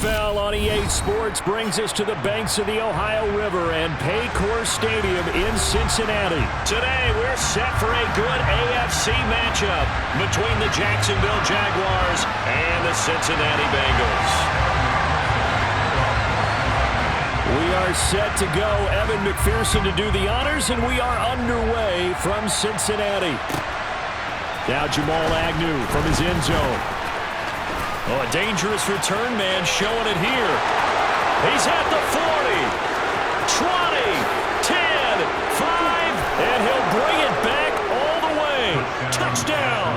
NFL on EA Sports brings us to the banks of the Ohio River and Paycor Stadium in Cincinnati. Today, we're set for a good AFC matchup between the Jacksonville Jaguars and the Cincinnati Bengals. We are set to go. Evan McPherson to do the honors, and we are underway from Cincinnati. Now Jamal Agnew from his end zone. Oh, a dangerous return man showing it here. He's at the 40, 20, 10, 5, and he'll bring it back all the way. Touchdown.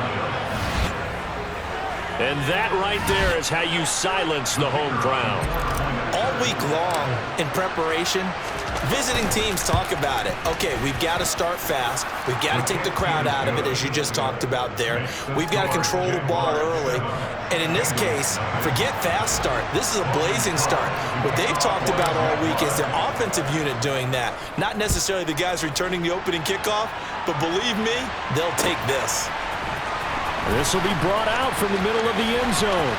And that right there is how you silence the home crowd. All week long in preparation, visiting teams talk about it. Okay, we've got to start fast. We've got to take the crowd out of it, as you just talked about there. We've got to control the ball early. And in this case, forget fast start. This is a blazing start. What they've talked about all week is the offensive unit doing that. Not necessarily the guys returning the opening kickoff, but believe me, they'll take this. This will be brought out from the middle of the end zone.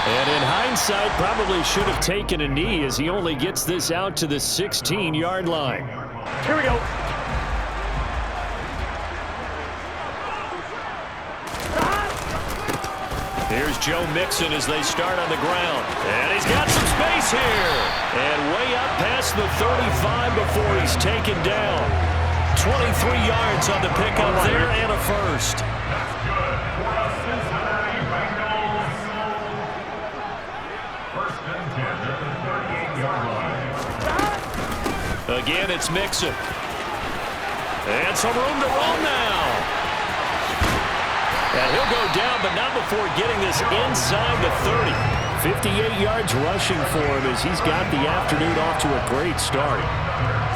And in hindsight, probably should have taken a knee as he only gets this out to the 16-yard line. Here we go. Here's Joe Mixon as they start on the ground. And he's got some space here. And way up past the 35 before he's taken down. 23 yards on the pickup there and a first. Again, it's Mixon. And some room to run now. And he'll go down, but not before getting this inside the 30. 58 yards rushing for him as he's got the afternoon off to a great start.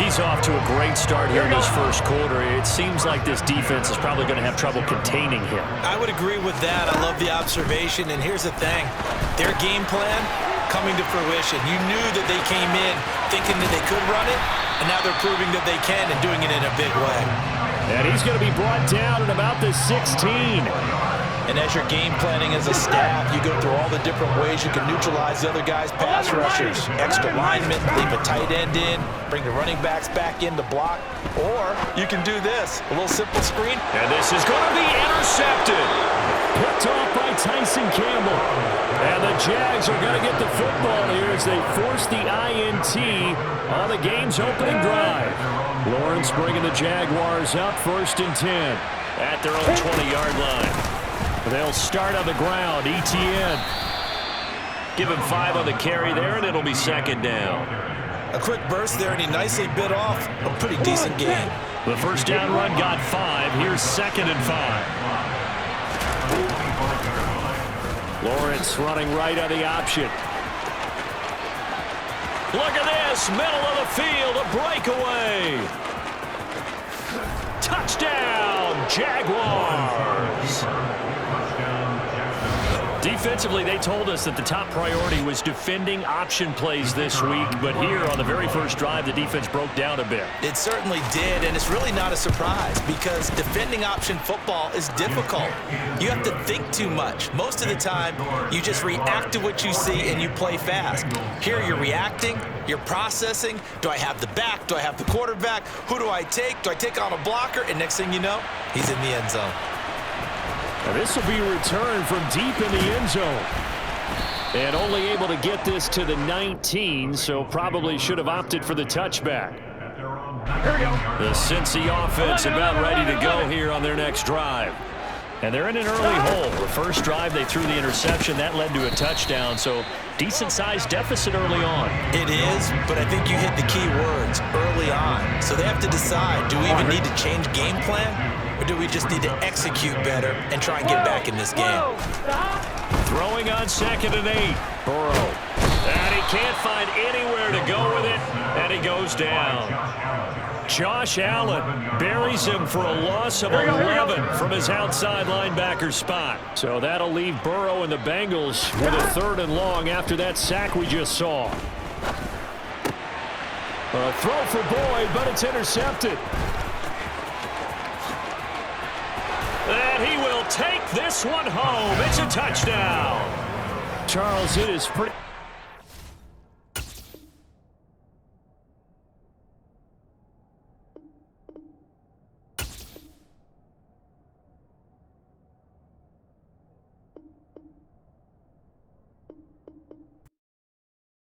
He's off to a great start here in this first quarter. It seems like this defense is probably going to have trouble containing him. I would agree with that. I love the observation. And here's the thing. Their game plan coming to fruition. You knew that they came in thinking that they could run it, and now they're proving that they can and doing it in a big way. And he's going to be brought down at about the 16. And as you're game planning as a staff, you go through all the different ways you can neutralize the other guy's pass rushers. Extra linemen, leave a tight end in, bring the running backs back in to block. Or you can do this, a little simple screen. And this is going to be intercepted. Picked off by Tyson Campbell. And the Jags are going to get the football here as they force the INT on the game's opening drive. Lawrence bringing the Jaguars up 1st and 10 at their own 20-yard line. They'll start on the ground. ETN. Give him 5 on the carry there, and it'll be 2nd down. A quick burst there, and he nicely bit off a pretty decent gain. The first down run got 5. Here's 2nd and 5. Lawrence running right on the option. Look at this. Middle of the field. A breakaway. Touchdown, Jaguars. Defensively, they told us that the top priority was defending option plays this week, but here on the very first drive, the defense broke down a bit. It certainly did, and it's really not a surprise because defending option football is difficult. You have to think too much. Most of the time, you just react to what you see and you play fast. Here, you're reacting, you're processing. Do I have the back? Do I have the quarterback? Who do I take? Do I take on a blocker? And next thing you know, he's in the end zone. And this will be returned from deep in the end zone. And only able to get this to the 19, so probably should have opted for the touchback. Here we go. The Cincy offense about ready to go here on their next drive. And they're in an early hole. The first drive, they threw the interception. That led to a touchdown, so decent-sized deficit early on. It is, but I think you hit the key words, early on. So they have to decide, do we even need to change game plan? Or do we just need to execute better and try and get back in this game? Throwing on 2nd and 8. Burrow. And he can't find anywhere to go with it, and he goes down. Josh Allen buries him for a loss of 11 from his outside linebacker spot. So that'll leave Burrow and the Bengals with a 3rd and long after that sack we just saw. A throw for Boyd, but it's intercepted. And he will take this one home. It's a touchdown. Charles, it is pretty...